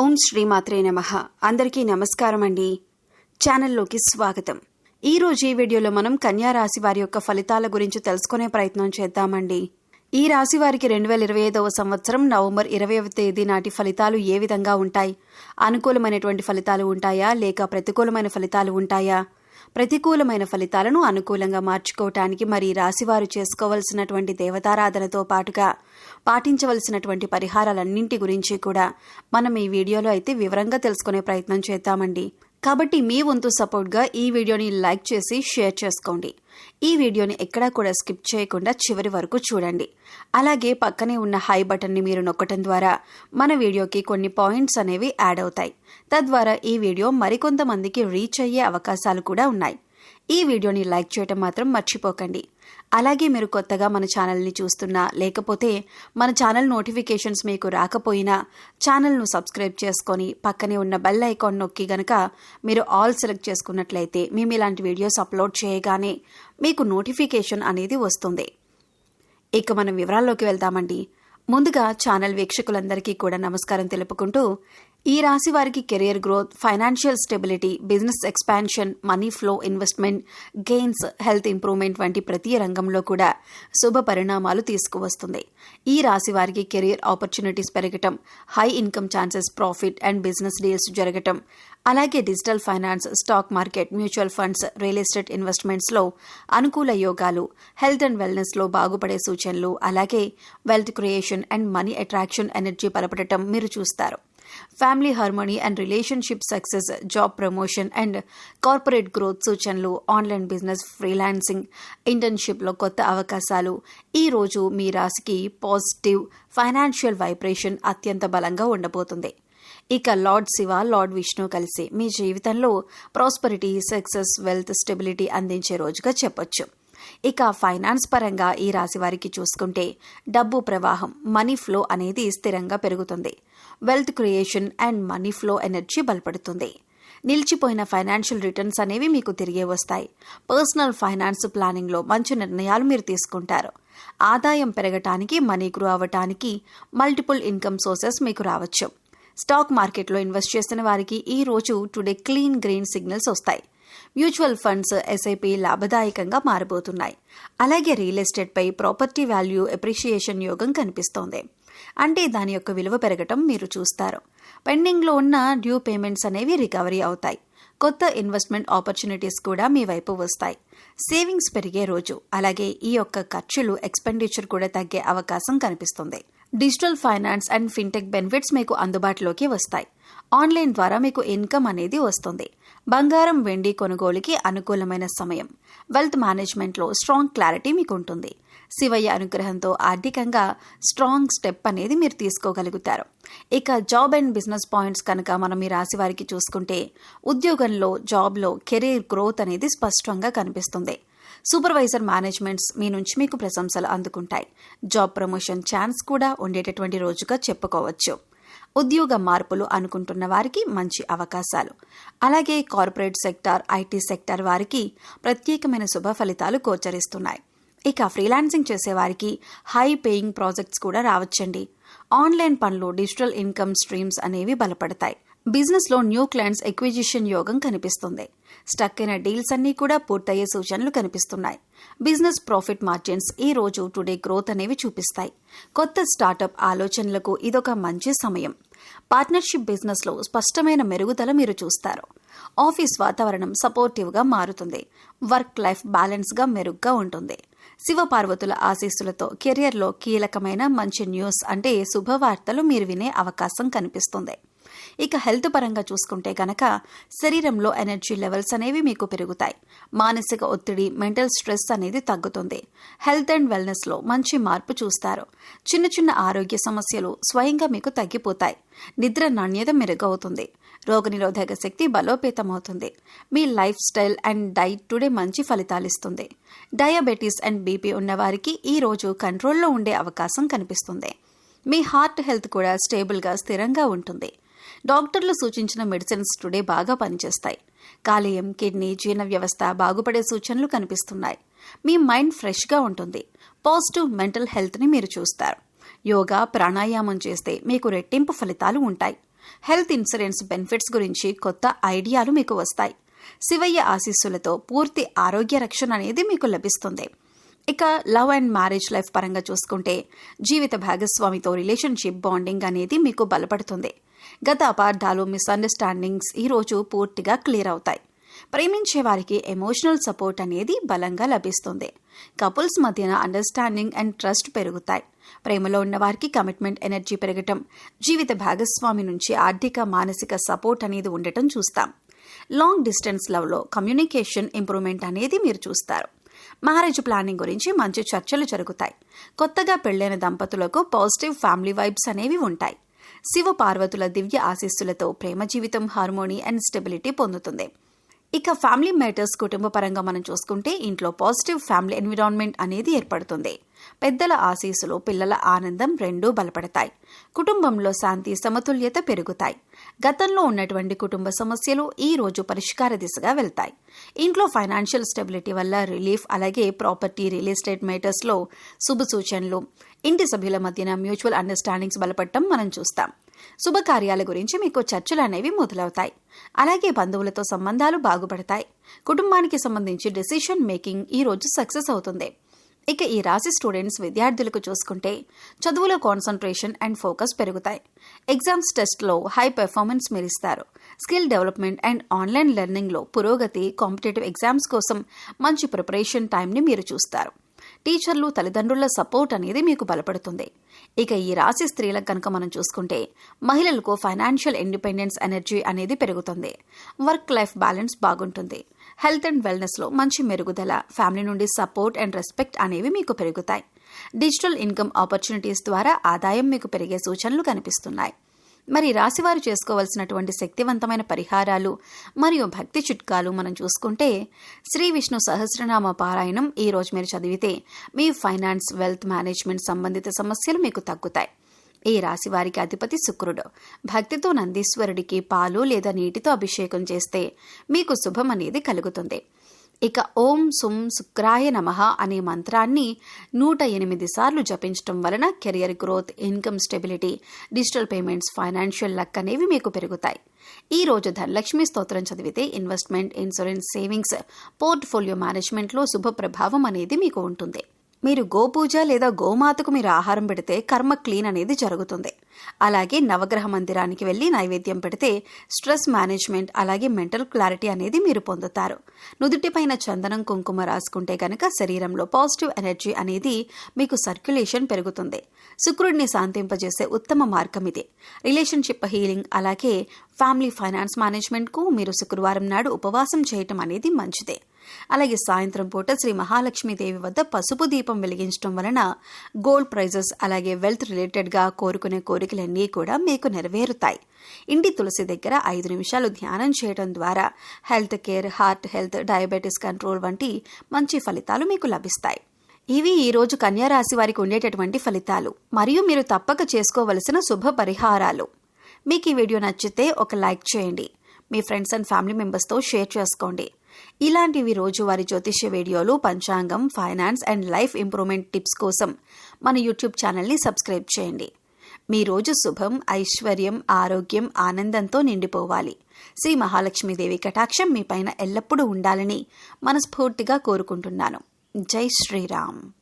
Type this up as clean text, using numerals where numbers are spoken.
ఓం శ్రీమాత్రే నమః. అందరికీ నమస్కారం అండి. ఛానల్లోకి స్వాగతం. ఈ రోజు ఈ వీడియోలో మనం కన్యా రాశి వారి యొక్క ఫలితాల గురించి తెలుసుకునే ప్రయత్నం చేద్దామండి. ఈ రాశి వారికి 2025వ సంవత్సరం నవంబర్ 20వ తేదీ నాటి ఫలితాలు ఏ విధంగా ఉంటాయి? అనుకూలమైనటువంటి ఫలితాలు ఉంటాయా లేక ప్రతికూలమైన ఫలితాలు ఉంటాయా? ప్రతికూలమైన ఫలితాలను అనుకూలంగా మార్చుకోవటానికి మరి రాశివారు చేసుకోవలసినటువంటి దేవతారాధనతో పాటుగా పాటించవలసినటువంటి పరిహారాలన్నింటి గురించి కూడా మనం ఈ వీడియోలో అయితే వివరంగా తెలుసుకునే ప్రయత్నం చేద్దామండి. కాబట్టి మీ వంతు సపోర్ట్గా ఈ వీడియోని లైక్ చేసి షేర్ చేసుకోండి. ఈ వీడియోని ఎక్కడా కూడా స్కిప్ చేయకుండా చివరి వరకు చూడండి. అలాగే పక్కనే ఉన్న హై బటన్ని మీరు నొక్కటం ద్వారా మన వీడియోకి కొన్ని పాయింట్స్ అనేవి యాడ్ అవుతాయి. తద్వారా ఈ వీడియో మరికొంతమందికి రీచ్ అయ్యే అవకాశాలు కూడా ఉన్నాయి. ఈ వీడియోని లైక్ చేయటం మాత్రం మర్చిపోకండి. అలాగే మీరు కొత్తగా మన ఛానల్ని చూస్తున్నా లేకపోతే మన ఛానల్ నోటిఫికేషన్స్ మీకు రాకపోయినా ఛానల్ను సబ్స్క్రైబ్ చేసుకొని పక్కనే ఉన్న బెల్ ఐకాన్ నొక్కి గనక మీరు ఆల్ సెలెక్ట్ చేసుకున్నట్లయితే మేము ఇలాంటి వీడియోస్ అప్లోడ్ చేయగానే మీకు నోటిఫికేషన్ అనేది వస్తుంది. ఇక మనం వివరాల్లోకి వెళ్తామండి. ముందుగా ఛానల్ వీక్షకులందరికీ కూడా నమస్కారం తెలుపుకుంటూ, ఈ రాశి వారికి career growth, financial stability, business expansion, money flow, investment gains, health improvement వంటి ప్రతి రంగంలో కూడా శుభ పరిణామాలు తీసుకువస్తుంది. ఈ రాశి వారికి కెరియర్ ఆపర్చునిటీస్ పెరగటం, high income chances, profit and business deals జరగటం, అలాగే digital finance, stock market, mutual funds, real estate ఇన్వెస్ట్మెంట్స్లో అనుకూల యోగాలు, హెల్త్ అండ్ వెల్నెస్లో బాగుపడే సూచనలు, అలాగే wealth creation and money attraction energy బలపడటం మీరు చూస్తారు. Family harmony and relationship success, job promotion and corporate growth సూచనలు, ఆన్లైన్ బిజినెస్, ఫ్రీలాన్సింగ్, ఇంటర్న్షిప్లో కొత్త అవకాశాలు. ఈ రోజు మీ రాశికి పాజిటివ్ ఫైనాన్షియల్ వైబ్రేషన్ అత్యంత బలంగా ఉండబోతుంది. ఇక లార్డ్ శివ, లార్డ్ విష్ణు కలిసి మీ జీవితంలో ప్రాస్పరిటీ, సక్సెస్, వెల్త్, స్టెబిలిటీ అందించే రోజుగా చెప్పొచ్చు. ఇక ఫైనాన్స్ పరంగా ఈ రాశి వారికి చూసుకుంటే డబ్బు ప్రవాహం, మనీ ఫ్లో అనేది స్థిరంగా పెరుగుతుంది. Wealth creation and money flow energy బలపడుతుంది. నిలిచిపోయిన ఫైనాన్షియల్ రిటర్న్స్ అనేవి మీకు తిరిగే వస్తాయి. పర్సనల్ ఫైనాన్స్ ప్లానింగ్లో మంచి నిర్ణయాలు మీరు తీసుకుంటారు. ఆదాయం పెరగటానికి, మనీ గ్రో అవ్వటానికి మల్టిపుల్ ఇన్కమ్ సోర్సెస్ మీకు రావచ్చు. స్టాక్ మార్కెట్లో ఇన్వెస్ట్ చేసిన వారికి ఈ రోజు టుడే క్లీన్ గ్రీన్ సిగ్నల్స్ వస్తాయి. మ్యూచువల్ ఫండ్స్, ఎస్ఐపి లాభదాయకంగా మారబోతున్నాయి. అలాగే రియల్ ఎస్టేట్పై ప్రాపర్టీ వాల్యూ ఎప్రిషియేషన్ యోగం కనిపిస్తోంది. అంటే దాని యొక్క విలువ పెరగటం మీరు చూస్తారు. పెండింగ్లో ఉన్న డ్యూ పేమెంట్స్ అనేవి రికవరీ అవుతాయి. కొత్త ఇన్వెస్ట్మెంట్ ఆపర్చునిటీస్ కూడా మీ వైపు వస్తాయి. సేవింగ్స్ పెరిగే రోజు. అలాగే ఈ యొక్క ఖర్చులు, ఎక్స్పెండిచర్ కూడా తగ్గే అవకాశం కనిపిస్తుంది. Digital finance and fintech benefits మీకు అందుబాటులోకి వస్తాయి. ఆన్లైన్ ద్వారా మీకు ఇన్కమ్ అనేది వస్తుంది. బంగారం, వెండి కొనుగోలుకి అనుకూలమైన సమయం. వెల్త్ మేనేజ్మెంట్లో స్ట్రాంగ్ క్లారిటీ మీకు ఉంటుంది. శివయ్య అనుగ్రహంతో ఆర్థికంగా స్ట్రాంగ్ స్టెప్ అనేది మీరు తీసుకోగలుగుతారు. ఇక జాబ్ అండ్ బిజినెస్ పాయింట్స్ కనుక మనం ఈ రాశి వారికి చూసుకుంటే, ఉద్యోగంలో, జాబ్లో కెరీర్ గ్రోత్ అనేది స్పష్టంగా కనిపిస్తుంది. సూపర్వైజర్ మేనేజ్మెంట్స్ మీ నుంచి మీకు ప్రశంసలు అందుకుంటాయి. జాబ్ ప్రమోషన్ ఛాన్స్ కూడా ఉండేటటువంటి రోజుగా చెప్పుకోవచ్చు. ఉద్యోగ మార్పులు అనుకుంటున్న వారికి మంచి అవకాశాలు. అలాగే కార్పొరేట్ సెక్టార్, ఐటీ సెక్టార్ వారికి ప్రత్యేకమైన శుభ ఫలితాలు గోచరిస్తున్నాయి. ఇక ఫ్రీలాన్సింగ్ చేసేవారికి హై పేయింగ్ ప్రాజెక్ట్స్ కూడా రావచ్చండి. ఆన్లైన్ పనులు, డిజిటల్ ఇన్కమ్ స్ట్రీమ్స్ అనేవి బలపడతాయి. బిజినెస్లో న్యూ క్లయింట్స్ ఎక్విజిషన్ యోగం కనిపిస్తుంది. స్టక్ అయిన డీల్స్ అన్నీ కూడా పూర్తయ్యే సూచనలు కనిపిస్తున్నాయి. బిజినెస్ ప్రాఫిట్ మార్జిన్స్ ఈ రోజు టుడే గ్రోత్ అనేవి చూపిస్తాయి. కొత్త స్టార్టప్ ఆలోచనలకు ఇదొక మంచి సమయం. పార్ట్నర్షిప్ బిజినెస్లో స్పష్టమైన మెరుగుదల మీరు చూస్తారు. ఆఫీస్ వాతావరణం సపోర్టివ్గా మారుతుంది. వర్క్ లైఫ్ బ్యాలెన్స్గా మెరుగ్గా ఉంటుంది. శివపార్వతుల ఆశీస్సులతో కెరియర్లో కీలకమైన మంచి న్యూస్ అంటే శుభవార్తలు మీరు వినే అవకాశం కనిపిస్తుంది. ఇక హెల్త్ పరంగా చూసుకుంటే కనుక శరీరంలో ఎనర్జీ లెవెల్స్ అనేవి మీకు పెరుగుతాయి. మానసిక ఒత్తిడి, మెంటల్ స్ట్రెస్ అనేది తగ్గుతుంది. హెల్త్ అండ్ వెల్నెస్లో మంచి మార్పు చూస్తారు. చిన్న చిన్న ఆరోగ్య సమస్యలు స్వయంగా మీకు తగ్గిపోతాయి. నిద్ర నాణ్యత మెరుగవుతుంది. రోగనిరోధక శక్తి బలోపేతమవుతుంది. మీ lifestyle and diet today మంచి ఫలితాలిస్తుంది. డయాబెటీస్ అండ్ బీపీ ఉన్నవారికి ఈ రోజు కంట్రోల్లో ఉండే అవకాశం కనిపిస్తుంది. మీ హార్ట్ హెల్త్ కూడా స్టేబుల్గా, స్థిరంగా ఉంటుంది. డాక్టర్లు సూచించిన మెడిసిన్స్ టుడే బాగా పనిచేస్తాయి. కాలేయం, కిడ్నీ, జీర్ణ వ్యవస్థ బాగుపడే సూచనలు కనిపిస్తున్నాయి. మీ మైండ్ ఫ్రెష్గా ఉంటుంది. పాజిటివ్ మెంటల్ హెల్త్ని మీరు చూస్తారు. యోగా, ప్రాణాయామం చేస్తే మీకు రెట్టింపు ఫలితాలు ఉంటాయి. హెల్త్ ఇన్సూరెన్స్ బెనిఫిట్స్ గురించి కొత్త ఐడియాలు మీకు వస్తాయి. శివయ్య ఆశీస్సులతో పూర్తి ఆరోగ్య రక్షణ అనేది మీకు లభిస్తుంది. ఇక లవ్ అండ్ మ్యారేజ్ లైఫ్ పరంగా చూసుకుంటే జీవిత భాగస్వామితో రిలేషన్షిప్ బాండింగ్ అనేది మీకు బలపడుతుంది. గత అపార్థాలు, మిస్అండర్స్టాండింగ్స్ ఈరోజు పూర్తిగా క్లియర్ అవుతాయి. ప్రేమించే వారికి ఎమోషనల్ సపోర్ట్ అనేది బలంగా లభిస్తుంది. కపుల్స్ మధ్యన అండర్స్టాండింగ్ అండ్ ట్రస్ట్ పెరుగుతాయి. ప్రేమలో ఉన్న వారికి కమిట్మెంట్ ఎనర్జీ పెరగటం, జీవిత భాగస్వామి నుంచి ఆర్థిక, మానసిక సపోర్ట్ అనేది ఉండటం చూస్తాం. లాంగ్ డిస్టెన్స్ లవ్లో కమ్యూనికేషన్ ఇంప్రూవ్మెంట్ అనేది మీరు చూస్తారు. మ్యారేజ్ ప్లానింగ్ గురించి మంచి చర్చలు జరుగుతాయి. కొత్తగా పెళ్లైన దంపతులకు పాజిటివ్ ఫ్యామిలీ వైబ్స్ అనేవి ఉంటాయి. శివ పార్వతుల దివ్య ఆశీస్సులతో ప్రేమ జీవితం హార్మోనీ అండ్ స్టెబిలిటీ పొందుతుంది. ఇక ఫ్యామిలీ మ్యాటర్స్ కుటుంబ పరంగా మనం చూసుకుంటే ఇంట్లో పాజిటివ్ ఫ్యామిలీ ఎన్విరాన్మెంట్ అనేది ఏర్పడుతుంది. పెద్దల ఆశీస్సులు, పిల్లల ఆనందం రెండూ బలపడతాయి. కుటుంబంలో శాంతి, సమతుల్యత పెరుగుతాయి. గతంలో ఉన్నటువంటి కుటుంబ సమస్యలు ఈ రోజు పరిష్కార దిశగా వెళ్తాయి. ఇంట్లో ఫైనాన్షియల్ స్టెబిలిటీ వల్ల రిలీఫ్, అలాగే ప్రాపర్టీ, రియల్ ఎస్టేట్ మ్యాటర్స్లో శుభ సూచనలు, ఇంటి సభ్యుల మధ్యన మ్యూచువల్ అండర్స్టాండింగ్స్ బలపడటం మనం చూస్తాం. శుభకార్యాల గురించి మీకు చర్చలు అనేవి మొదలవుతాయి. అలాగే బంధువులతో సంబంధాలు బాగుపడతాయి. కుటుంబానికి సంబంధించి డెసిషన్ మేకింగ్ ఈ రోజు సక్సెస్ అవుతుంది. ఇక ఈ రాశి స్టూడెంట్స్, విద్యార్థులకు చూసుకుంటే చదువులో కాన్సన్ట్రేషన్ అండ్ ఫోకస్ పెరుగుతాయి. ఎగ్జామ్స్, టెస్ట్లో హై పెర్ఫార్మెన్స్ మెరిస్తారు. స్కిల్ డెవలప్మెంట్ అండ్ ఆన్లైన్ లెర్నింగ్లో పురోగతి, కాంపిటేటివ్ ఎగ్జామ్స్ కోసం మంచి ప్రిపరేషన్ టైంని మీరు చూస్తారు. టీచర్లు, తల్లిదండ్రుల సపోర్ట్ అనేది మీకు బలపడుతుంది. ఇక ఈ రాశి స్త్రీలకు కనుక మనం చూసుకుంటే మహిళలకు ఫైనాన్షియల్ ఇండిపెండెన్స్ ఎనర్జీ అనేది పెరుగుతుంది. వర్క్ లైఫ్ బ్యాలెన్స్ బాగుంటుంది. హెల్త్ అండ్ వెల్నెస్లో మంచి మెరుగుదల, ఫ్యామిలీ నుండి సపోర్ట్ అండ్ రెస్పెక్ట్ అనేవి మీకు పెరుగుతాయి. డిజిటల్ ఇన్కమ్ ఆపర్చునిటీస్ ద్వారా ఆదాయం మీకు పెరిగే సూచనలు కనిపిస్తున్నాయి. మరి రాశివారు చేసుకోవాల్సినటువంటి శక్తివంతమైన పరిహారాలు మరియు భక్తి చిట్కాలు మనం చూసుకుంటే శ్రీ విష్ణు సహస్రనామ పారాయణం ఈ రోజు మీరు చదివితే మీ ఫైనాన్స్, వెల్త్ మేనేజ్మెంట్ సంబంధిత సమస్యలు మీకు తగ్గుతాయి. ఈ రాశి వారికి అధిపతి శుక్రుడు. భక్తితో నందీశ్వరుడికి పాలు లేదా నీటితో అభిషేకం చేస్తే మీకు శుభం అనేది కలుగుతుంది. ఇక ఓం సుం శుక్రాయ నమః అనే మంత్రాన్ని 108 సార్లు జపించడం వలన career growth, income stability, digital payments, financial luck అనేవి మీకు పెరుగుతాయి. ఈ రోజు ధనలక్ష్మి స్తోత్రం చదివితే ఇన్వెస్ట్మెంట్, ఇన్సూరెన్స్, సేవింగ్స్, పోర్ట్ఫోలియో మేనేజ్మెంట్లో శుభ ప్రభావం అనేది మీకు ఉంటుంది. మీరు గోపూజ లేదా గోమాతకు మీరు ఆహారం పెడితే కర్మ క్లీన్ అనేది జరుగుతుంది. అలాగే నవగ్రహ మందిరానికి వెళ్ళి నైవేద్యం పెడితే స్ట్రెస్ మేనేజ్మెంట్, అలాగే మెంటల్ క్లారిటీ అనేది మీరు పొందుతారు. నుదుటిపైన చందనం, కుంకుమ రాసుకుంటే కనుక శరీరంలో పాజిటివ్ ఎనర్జీ అనేది మీకు సర్క్యులేషన్ పెరుగుతుంది. శుక్రుడిని శాంతింపజేసే ఉత్తమ మార్గం ఇది. రిలేషన్షిప్ హీలింగ్, అలాగే ఫ్యామిలీ ఫైనాన్స్ మేనేజ్మెంట్కు మీరు శుక్రవారం నాడు ఉపవాసం చేయటం అనేది మంచిదే. అలాగే సాయంత్రం పూట శ్రీ మహాలక్ష్మీదేవి వద్ద పసుపు దీపం వెలిగించడం వలన గోల్డ్ ప్రైజెస్, అలాగే వెల్త్ రిలేటెడ్గా కోరుకునే కోరికలన్నీ కూడా మీకు నెరవేరుతాయి. ఇంటి తులసి దగ్గర 5 నిమిషాలు ధ్యానం చేయడం ద్వారా health care, heart health, diabetes control వంటి మంచి ఫలితాలు మీకు లభిస్తాయి. ఇవి ఈ రోజు కన్యా రాశి వారికి ఉండేటటువంటి ఫలితాలు మరియు మీరు తప్పక చేసుకోవలసిన శుభ పరిహారాలు. మీకు ఈ వీడియో నచ్చితే ఒక లైక్ చేయండి. మీ ఫ్రెండ్స్ అండ్ ఫ్యామిలీ మెంబర్స్తో షేర్ చేసుకోండి. ఇలాంటివి రోజువారీ జ్యోతిష్య వీడియోలు, పంచాంగం, finance and life improvement tips కోసం మన యూట్యూబ్ ఛానల్ని సబ్స్క్రైబ్ చేయండి. మీ రోజు శుభం, ఐశ్వర్యం, ఆరోగ్యం, ఆనందంతో నిండిపోవాలి. శ్రీ మహాలక్ష్మీదేవి కటాక్షం మీ పైన ఎల్లప్పుడూ ఉండాలని మనస్ఫూర్తిగా కోరుకుంటున్నాను. జై శ్రీరామ్.